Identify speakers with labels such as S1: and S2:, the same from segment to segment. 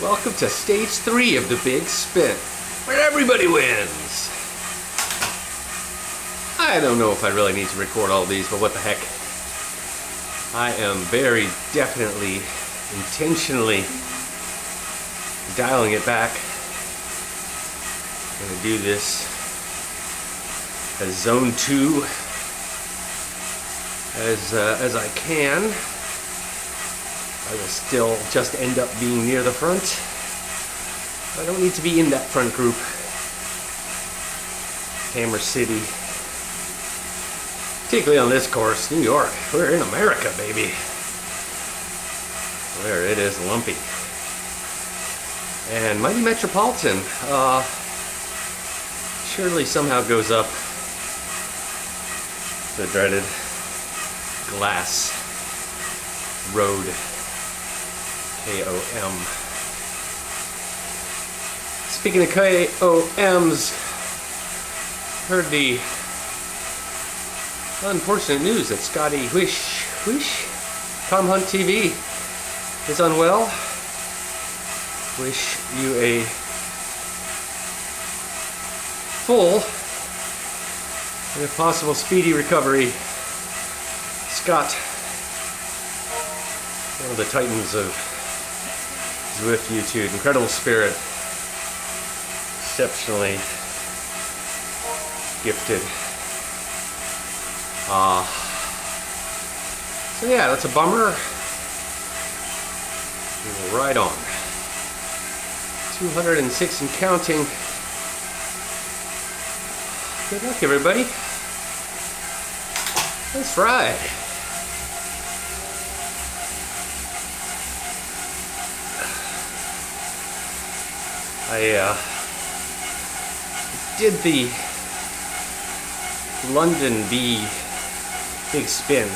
S1: Welcome to stage 3 of the big spin, where everybody wins. I don't know if I really need to record all these, but what the heck. I am very definitely, intentionally dialing it back. I'm gonna do this as zone 2 as I can. I will still just end up being near the front. I don't need to be in that front group. Hammer City, particularly on this course, New York. We're in America, baby. Where it is lumpy. And mighty Metropolitan surely somehow goes up the dreaded glass road. KOM. Speaking of KOMs, heard the unfortunate news that Scotty Wish Tom Hunt TV is unwell. Wish you a full and if possible speedy recovery. Scott, one of the titans of Zwift YouTube, incredible spirit, exceptionally gifted. So yeah, that's a bummer. We will ride on. 206 and counting. Good luck, everybody. Let's ride. I did the London big spin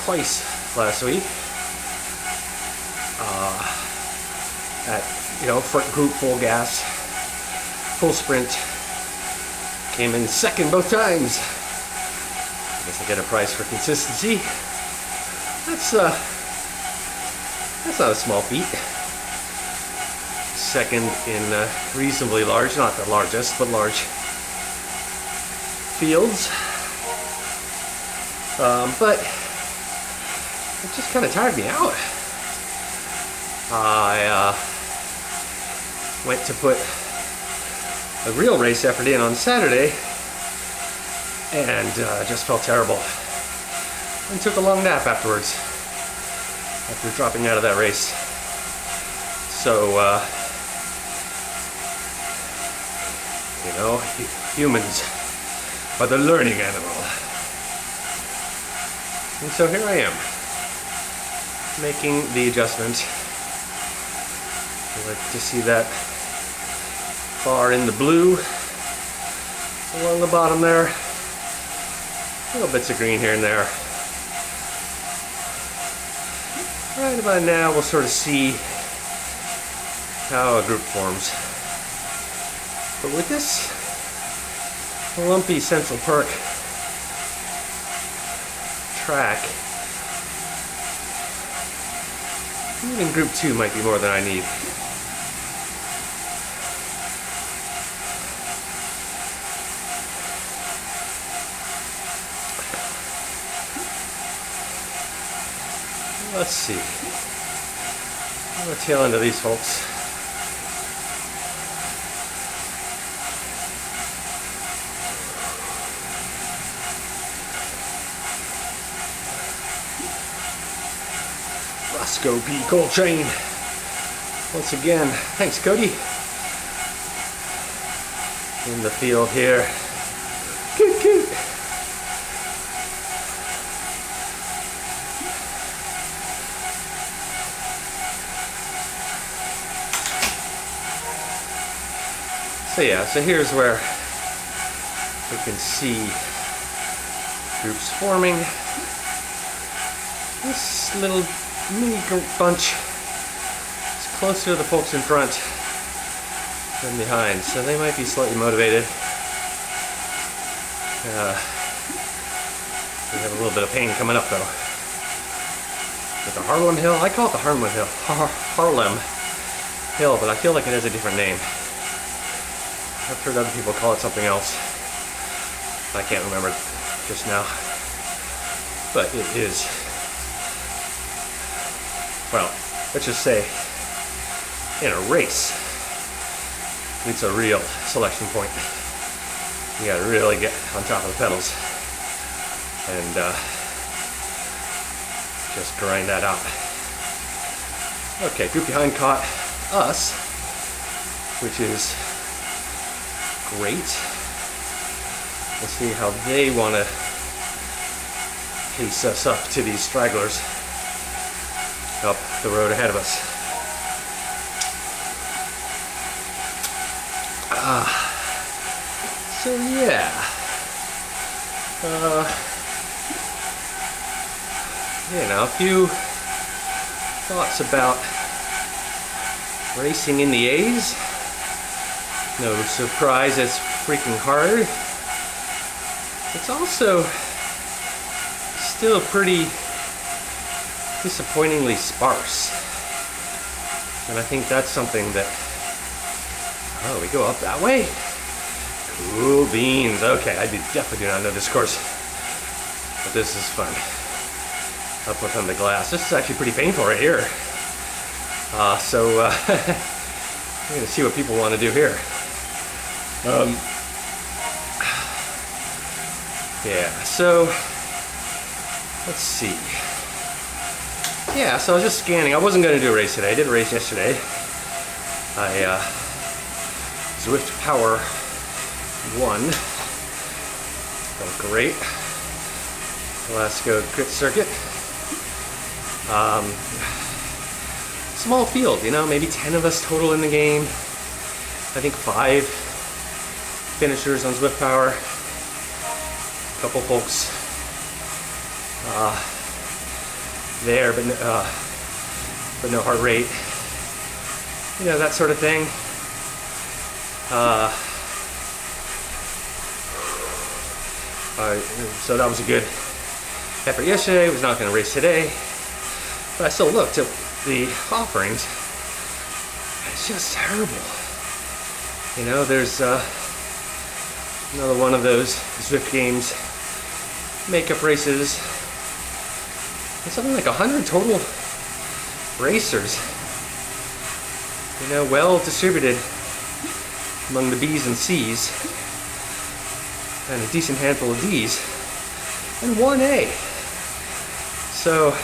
S1: twice last week at front group, full gas, full sprint. Came in second both times. I guess I get a prize for consistency. That's not a small feat. Second in reasonably large, not the largest, but large fields. But it just kind of tired me out. I went to put a real race effort in on Saturday and just felt terrible. And took a long nap afterwards, after dropping out of that race. So, humans are the learning animal. And so here I am, making the adjustment. I like to see that far in the blue along the bottom there. Little bits of green here and there. Right about now we'll sort of see how a group forms. But with this lumpy Central Park track, even group 2 might be more than I need. Let's see. I'm going to tail into these folks. Roscoe P. Coltrane. Once again, thanks Cody. In the field here. Cute, cute. So yeah, so here's where we can see groups forming. This little mini group bunch is closer to the folks in front than behind, so they might be slightly motivated. We have a little bit of pain coming up though. Is it the Harlem Hill? I call it the Harlem Hill. Harlem Hill, but I feel like it has a different name. I've heard other people call it something else. I can't remember just now. But it is, well, let's just say, in a race, it's a real selection point. You gotta really get on top of the pedals and just grind that out. Okay, group behind caught us, which is great. Let's see how they want to pace us up to these stragglers up the road ahead of us. So yeah, you know, a few thoughts about racing in the A's. No surprise, it's freaking hard. It's also still pretty disappointingly sparse. And I think that's something that, oh, we go up that way? Cool beans. Okay, I definitely do not know this course, but this is fun. Up within the glass. This is actually pretty painful right here. We're gonna see what people want to do here. Yeah, so let's see. Yeah, so I was just scanning. I wasn't going to do a race today. I did a race yesterday. Zwift Power 1. Felt great. Glasgow Crit Circuit. Small field, you know, maybe 10 of us total in the game. I think 5 finishers on Zwift Power. A couple folks there, but no heart rate. You know, that sort of thing. So that was a good effort yesterday. I was not going to race today, but I still looked at the offerings. It's just terrible. You know, there's another one of those Zwift Games makeup races. It's something like 100 total racers. You know, well distributed among the B's and C's, and a decent handful of D's, and 1A. So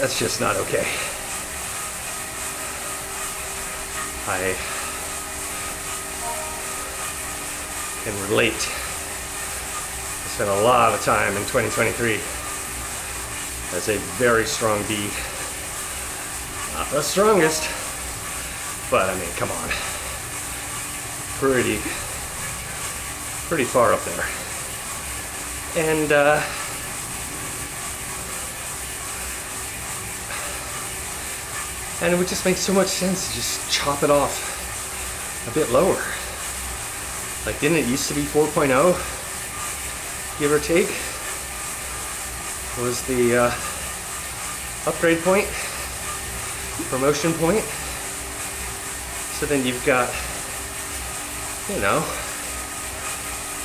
S1: that's just not okay. I can relate. I spent a lot of time in 2023 as a very strong B. Not the strongest, but I mean, come on. Pretty far up there. And it would just make so much sense to just chop it off a bit lower. Like, didn't it used to be 4.0, give or take, was the upgrade point, promotion point? So then you've got, you know,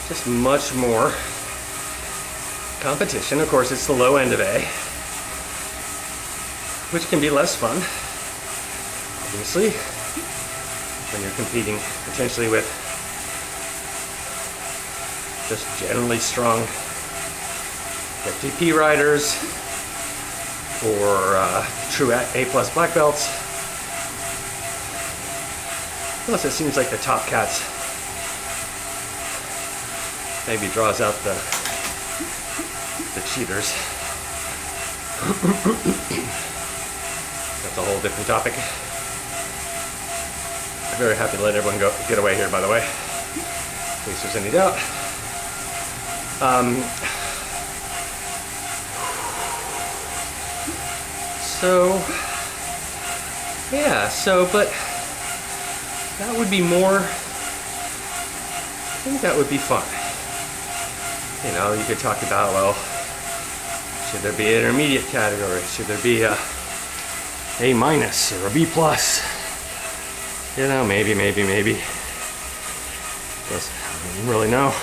S1: just much more competition. Of course, it's the low end of A, which can be less fun, obviously, when you're competing potentially with just generally strong FTP riders or true A+ black belts. Plus, it seems like the top cats maybe draws out the cheaters. That's a whole different topic. I'm very happy to let everyone get away here, by the way, in case there's any doubt. But that would be more, I think that would be fun. You know, you could talk about, well, Should there be an intermediate category? Should there be a A- or a B+? You know, maybe. Just, I don't really know.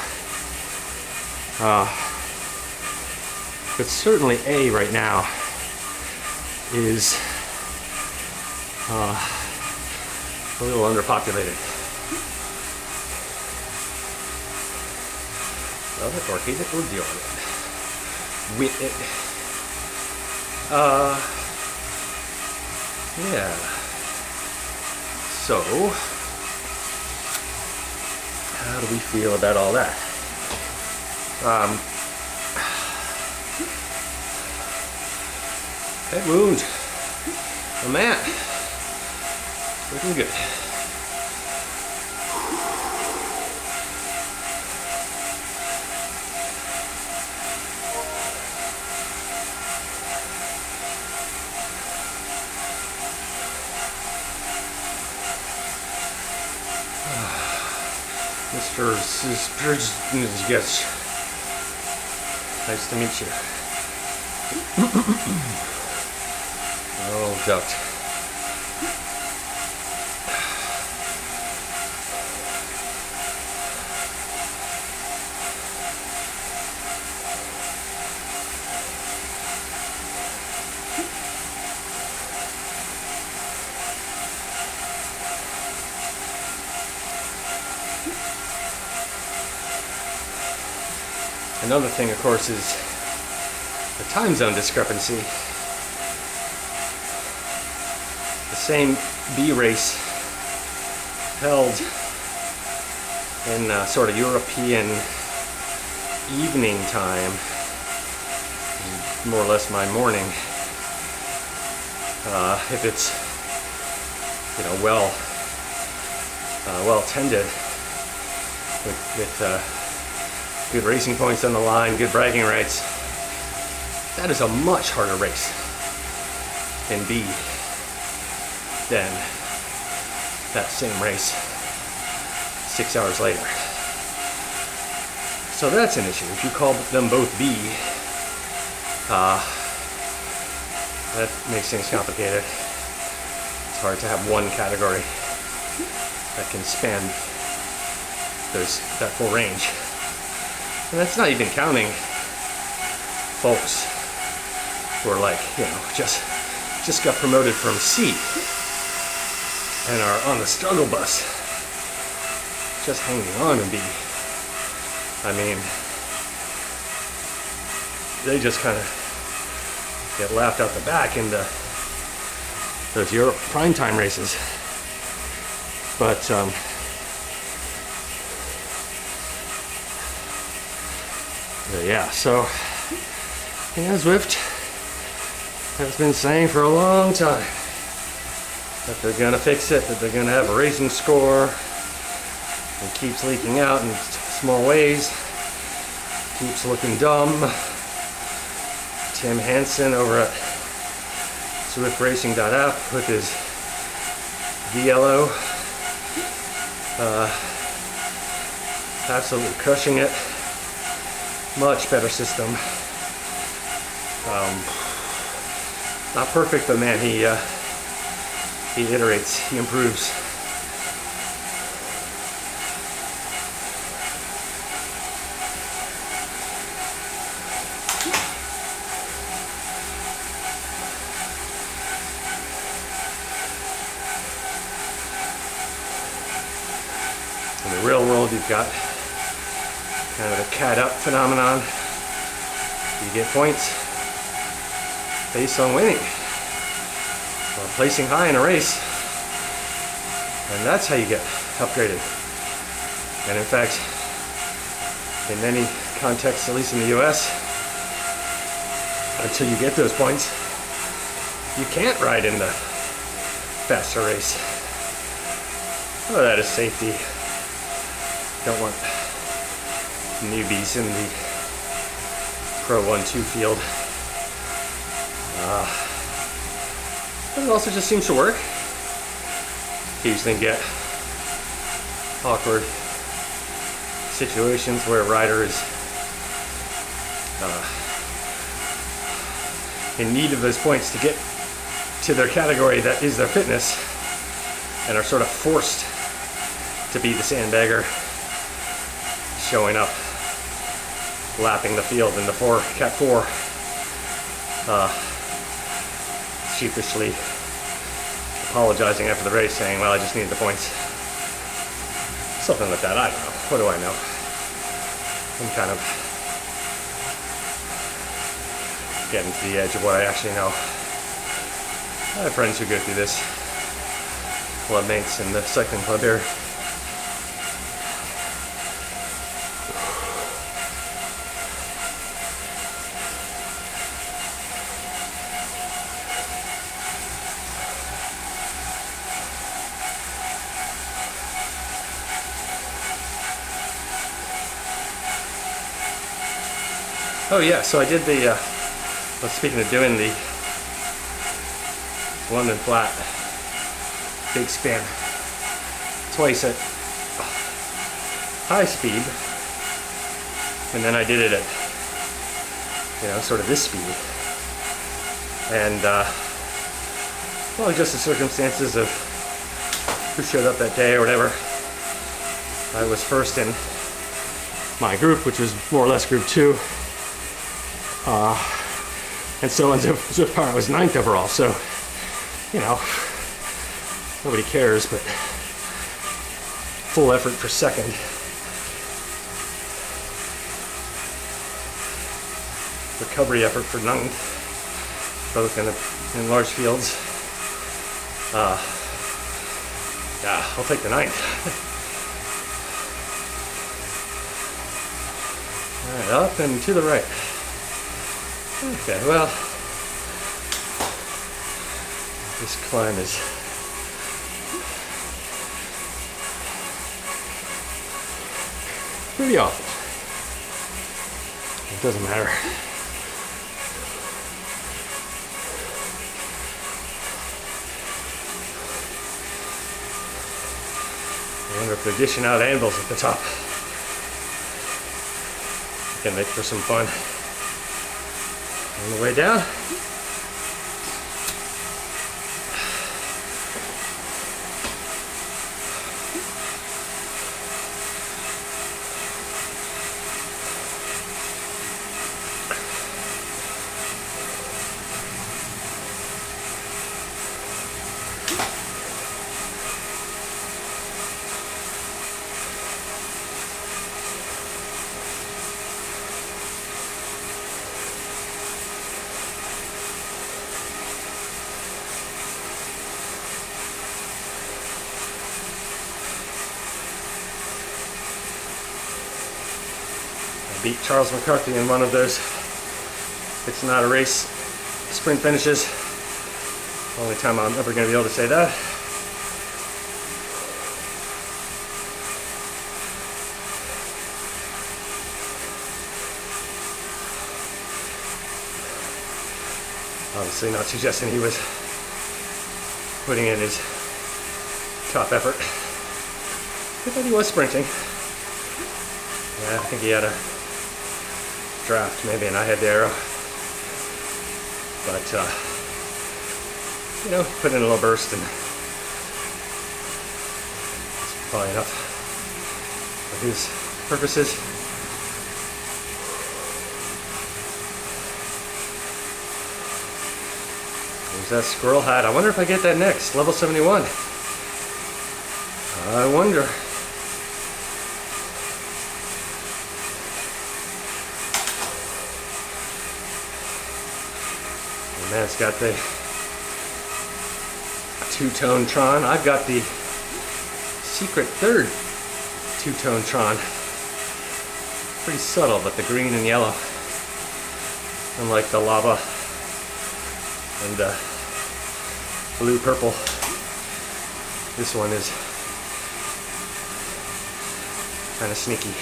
S1: But certainly A right now is a little underpopulated. Love it or hate it or deal with it. Yeah. So, how do we feel about all that? Head wound. Oh man. Looking good. Mr. Yes. Nice to meet you. Oh, duct. Another thing, of course, is the time zone discrepancy. The same B race held in sort of European evening time, more or less my morning, if it's, you know, well tended with good racing points on the line, good bragging rights. That is a much harder race in B than that same race 6 hours later. So that's an issue. If you call them both B, that makes things complicated. It's hard to have one category that can span that full range. And that's not even counting folks who are like, you know, just got promoted from C and are on the struggle bus, just hanging on to B. I mean, they just kind of get laughed out the back into those Europe primetime races. But yeah, so, you know, Zwift has been saying for a long time that they're gonna fix it, that they're gonna have a racing score. It keeps leaking out in small ways, keeps looking dumb. Tim Hansen over at swiftracing.app with his VLO, absolutely crushing it. Much better system. Not perfect, but man, he iterates, he improves. In the real world, you've got kind of a cat up phenomenon. You get points based on winning or placing high in a race, and that's how you get upgraded. And in fact, in many contexts, at least in the US, until you get those points, you can't ride in the faster race. Oh, that is safety. Don't want newbies in the Pro 1-2 field. But it also just seems to work. Occasionally get awkward situations where a rider is in need of those points to get to their category that is their fitness, and are sort of forced to be the sandbagger, showing up, lapping the field in the Cat 4, sheepishly apologizing after the race, saying, well, I just needed the points. Something like that. I don't know. What do I know? I'm kind of getting to the edge of what I actually know. I have friends who go through this, club mates in the cycling club here. Oh yeah, so I did the, well, speaking of doing the London Flat big spin twice at high speed, and then I did it at, you know, sort of this speed, and well, just the circumstances of who showed up that day or whatever. I was first in my group, which was more or less group 2. And so on Zwift Power, I was 9th overall, so, you know, nobody cares, but full effort for 2nd. Recovery effort for 9th, both in large fields. Yeah, I'll take the 9th. All right, up and to the right. Okay, well, this climb is pretty awful. It doesn't matter. I wonder if they're dishing out anvils at the top. Can make for some fun. On the way down. Beat Charles McCarthy in one of those "it's not a race" sprint finishes. Only time I'm ever going to be able to say that. Obviously not suggesting he was putting in his top effort, but he was sprinting. Yeah, I think he had a draft maybe, and I had the arrow, but you know, put in a little burst, and it's probably enough for his purposes. There's that squirrel hat. I wonder if I get that next, level 71. I wonder. Man, it's got the two-tone Tron. I've got the secret third two-tone Tron. Pretty subtle, but the green and yellow. Unlike the lava and the blue-purple, this one is kind of sneaky.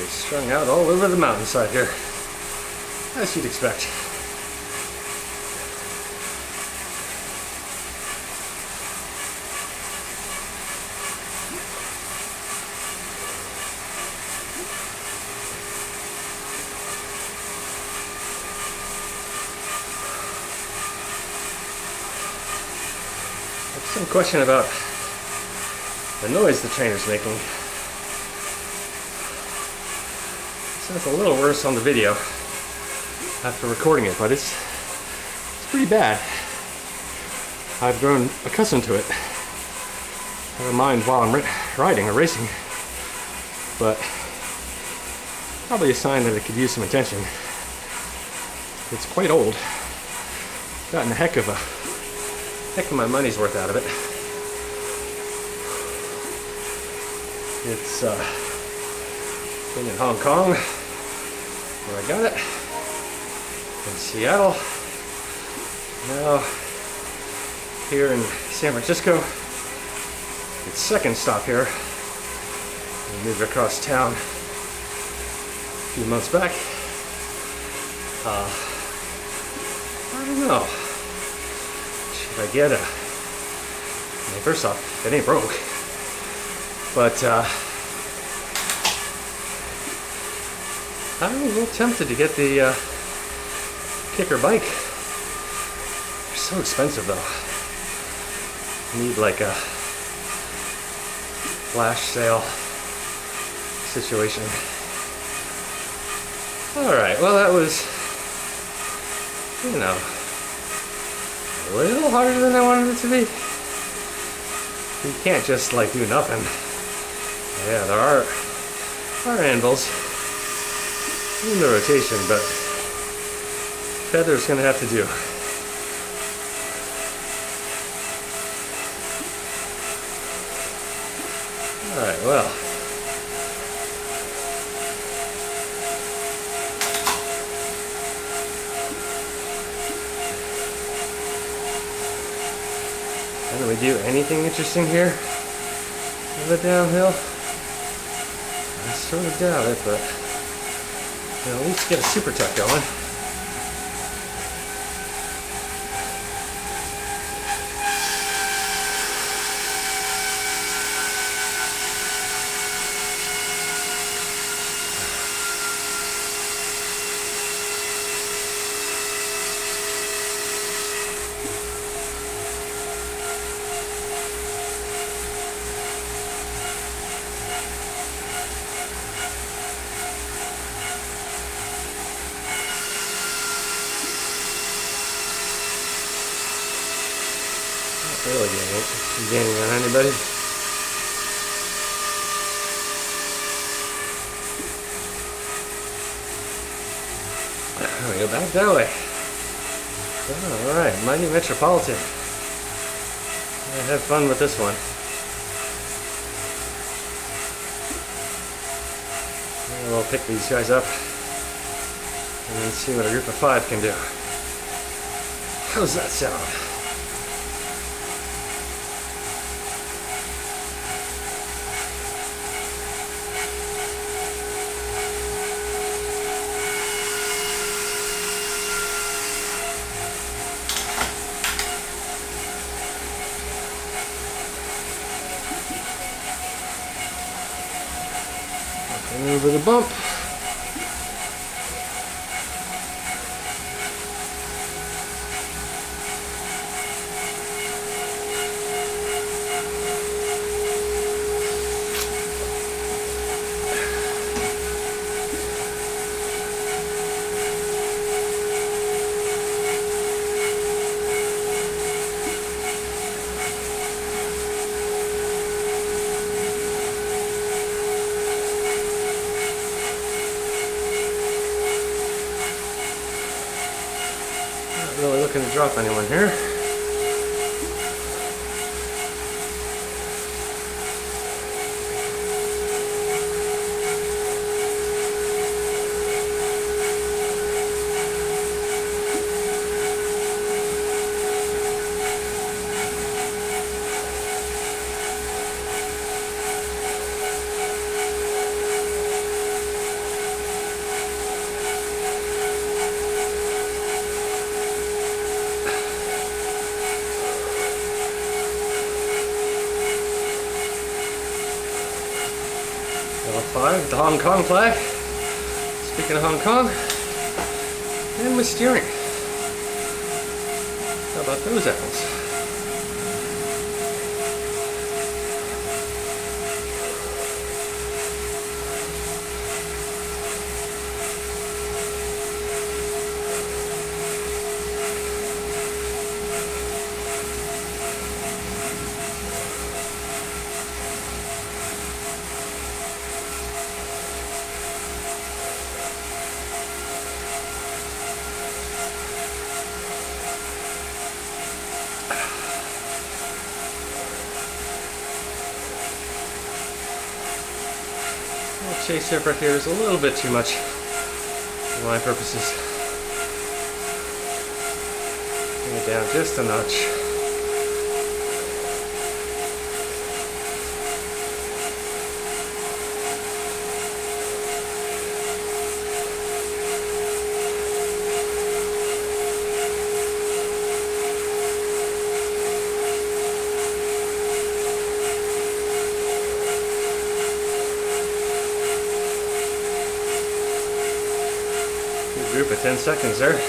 S1: They're strung out all over the mountainside here, as you'd expect. Some question about the noise the trainer's making. Sounds a little worse on the video after recording it, but it's pretty bad. I've grown accustomed to it. I don't mind while I'm riding or racing, but probably a sign that it could use some attention. It's quite old. Gotten a heck of my money's worth out of it. It's been in Hong Kong, where I got it, in Seattle, now here in San Francisco. Its second stop here. We moved across town a few months back. I don't know. Should I get a... first off, it ain't broke. But I'm a little tempted to get the kicker bike. They're so expensive though. Need like a flash sale situation. Alright, well that was, you know, a little harder than I wanted it to be. You can't just like do nothing. Yeah, there are anvils in the rotation, but feather's gonna have to do. Alright, well. Can we do anything interesting here on the downhill? I sort of doubt it, but you know, at least get a super tuck going. Really gaining on anybody. We go back that way. Alright, my new Metropolitan. I have fun with this one. We'll pick these guys up and then see what a group of 5 can do. How's that sound? Over the bump. Really looking to drop anyone here. 5, the Hong Kong flag. Speaking of Hong Kong, and my steering. How about those apples? Chase surf right here is a little bit too much for my purposes. Bring it down just a notch. Group of 10 seconds there.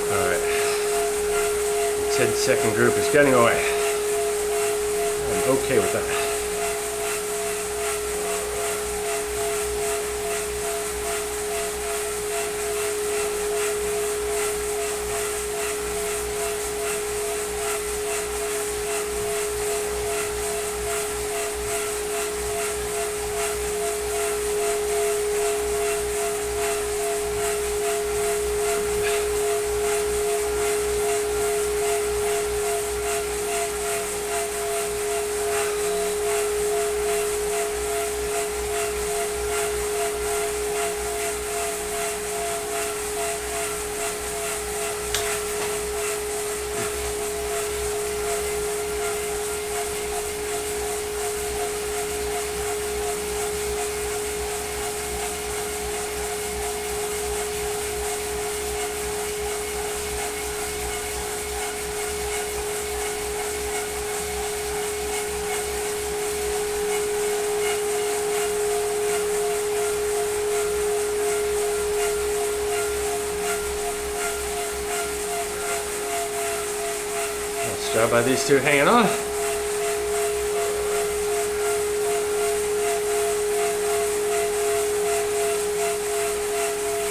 S1: All right, 10-second group is getting away. I'm okay with that. Nice job by these two hanging on.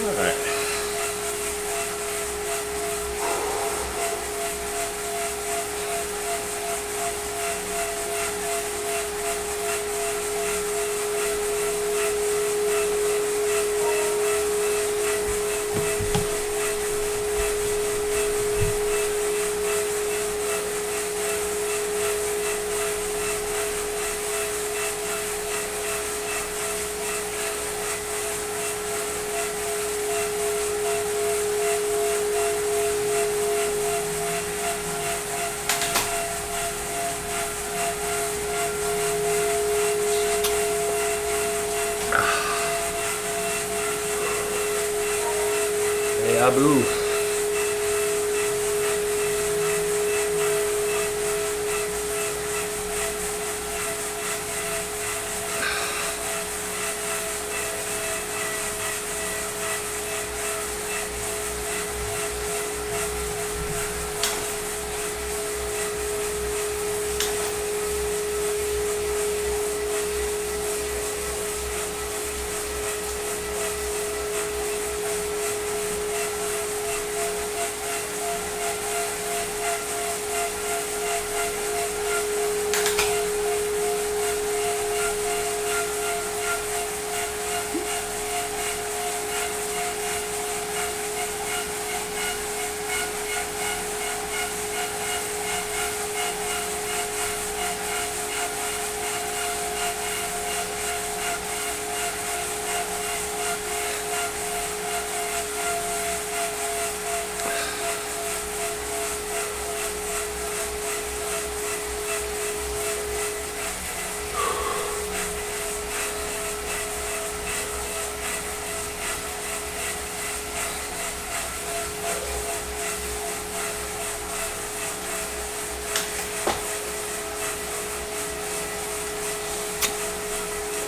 S1: All right. Hey, Abu.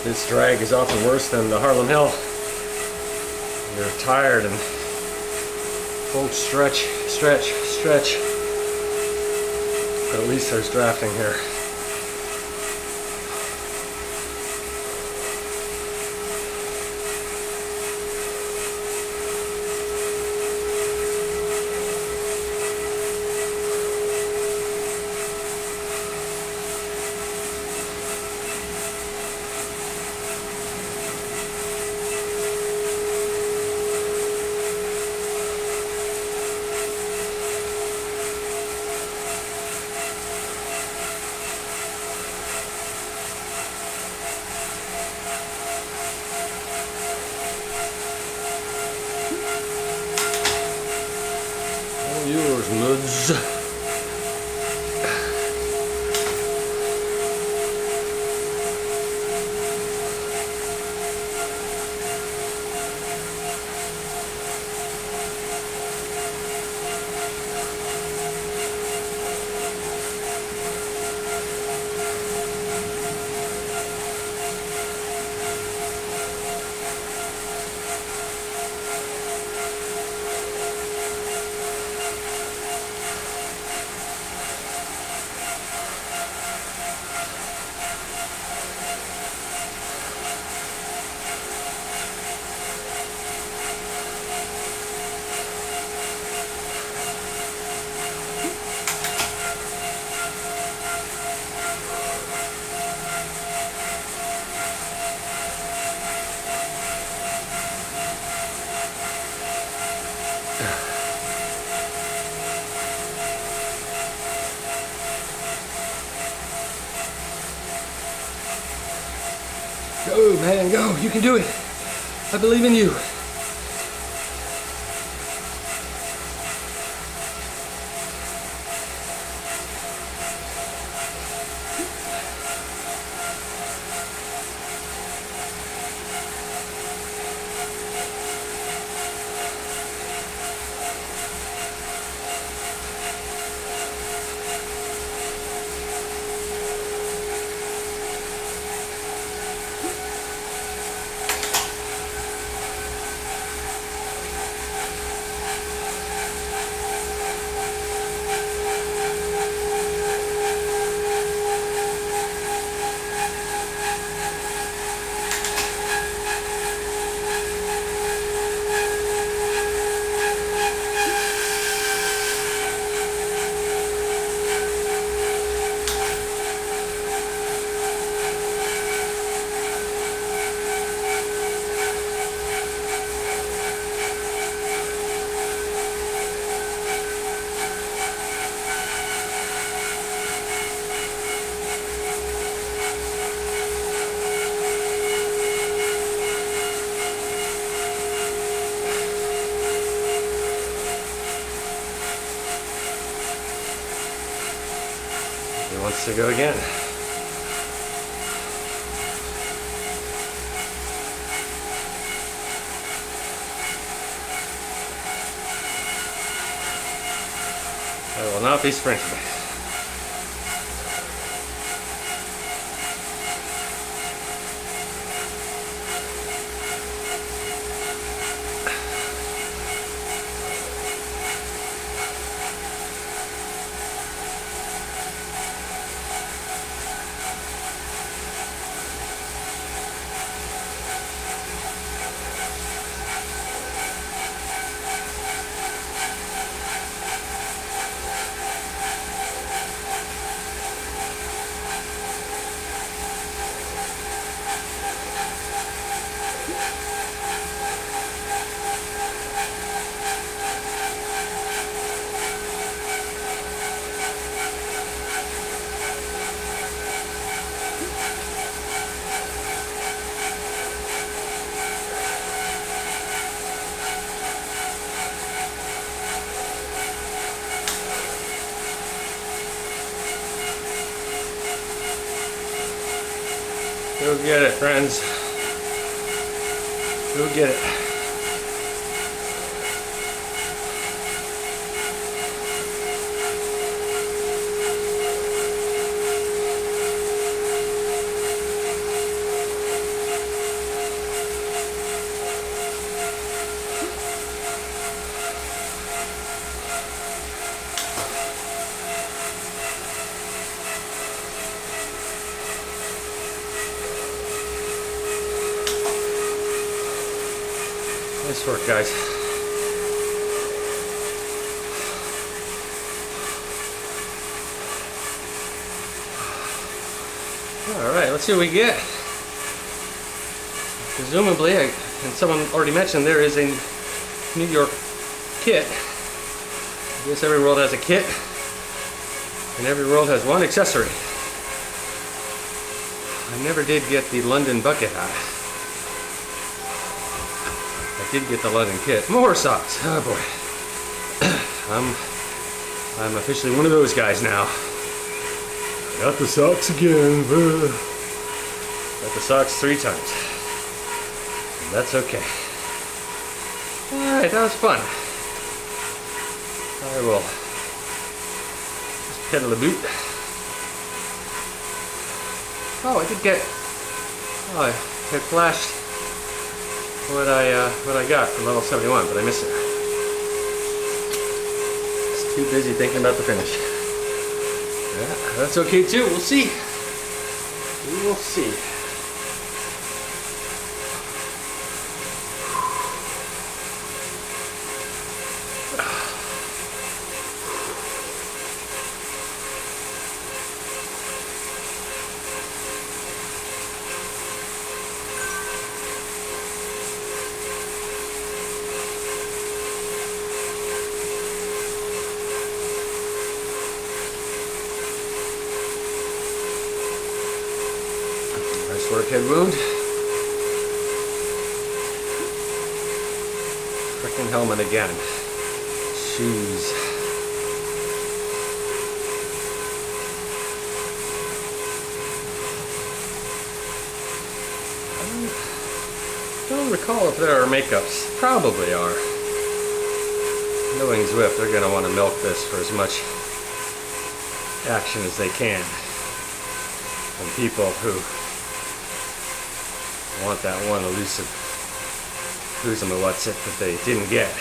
S1: This drag is often worse than the Harlem Hill. You're tired and won't stretch. But at least there's drafting here. Yours, Muds. Go, man, go. You can do it. I believe in you. He wants to go again. I will not be sprinting. Go get it, friends. Go get it. Nice work, guys. Alright, let's see what we get. Presumably, and someone already mentioned, there is a New York kit. I guess every world has a kit, and every world has one accessory. I never did get the London bucket hat. I did get the London kit. More socks. Oh boy. I'm officially one of those guys now. Got the socks again. Got the socks 3 times. That's okay. Alright, that was fun. I will just pedal the boot. Oh, I did get. Oh, I had flashed what I got for level 71, but I missed it. Just too busy thinking about the finish. Yeah, that's okay too. We'll see. We will see. Nice work, head wound. Frickin' helmet again. Shoes. I don't recall if there are makeups. Probably are. Knowing Zwift, they're gonna want to milk this for as much action as they can. And people who want that one elusive who's in the what's it that they didn't get.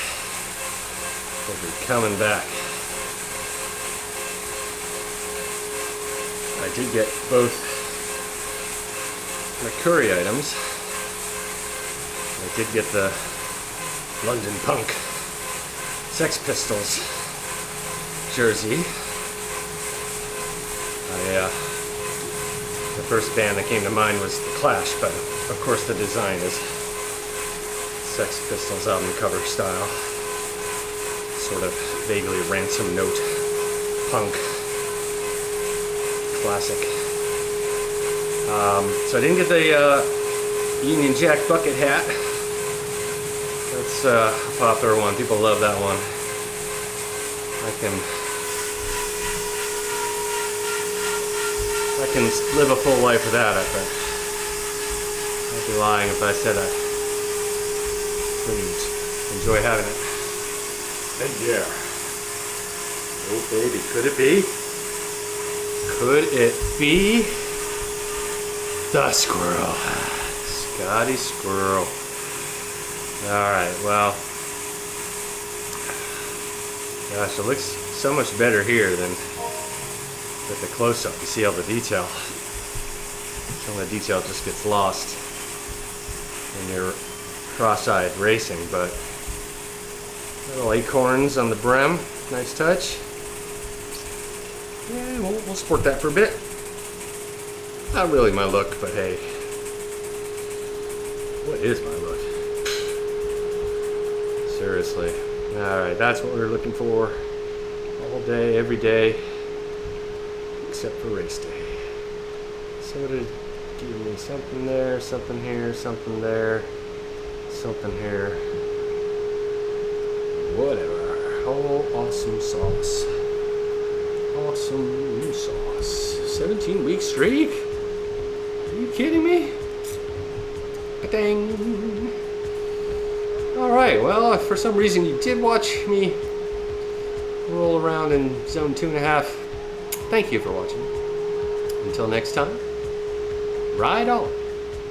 S1: They'll be coming back. I did get both Mercury items. I did get the London Punk Sex Pistols jersey. The first band that came to mind was The Clash, but of course the design is Sex Pistols album cover style. Sort of vaguely ransom note punk classic. So I didn't get the Union Jack bucket hat. That's a popular one. People love that one. I can live a full life with that, I think. I'd be lying if I said I wouldn't enjoy having it. And yeah. Oh baby, could it be? Could it be the squirrel? Scotty Squirrel. Alright, well. Gosh, it looks so much better here than with the close-up. You see all the detail. Some of the detail just gets lost when you're cross-eyed racing, but little acorns on the brim, nice touch. Yeah, we'll sport that for a bit. Not really my look, but hey, what is my look? Seriously. Alright, that's what we're looking for all day, every day, except for race day. So it'll give me something there, something here, something there, something here. Whatever. Oh, awesome sauce. Awesome sauce. 17-week streak? Are you kidding me? Dang. Alright, well, if for some reason you did watch me roll around in zone 2.5, thank you for watching. Until next time, ride on.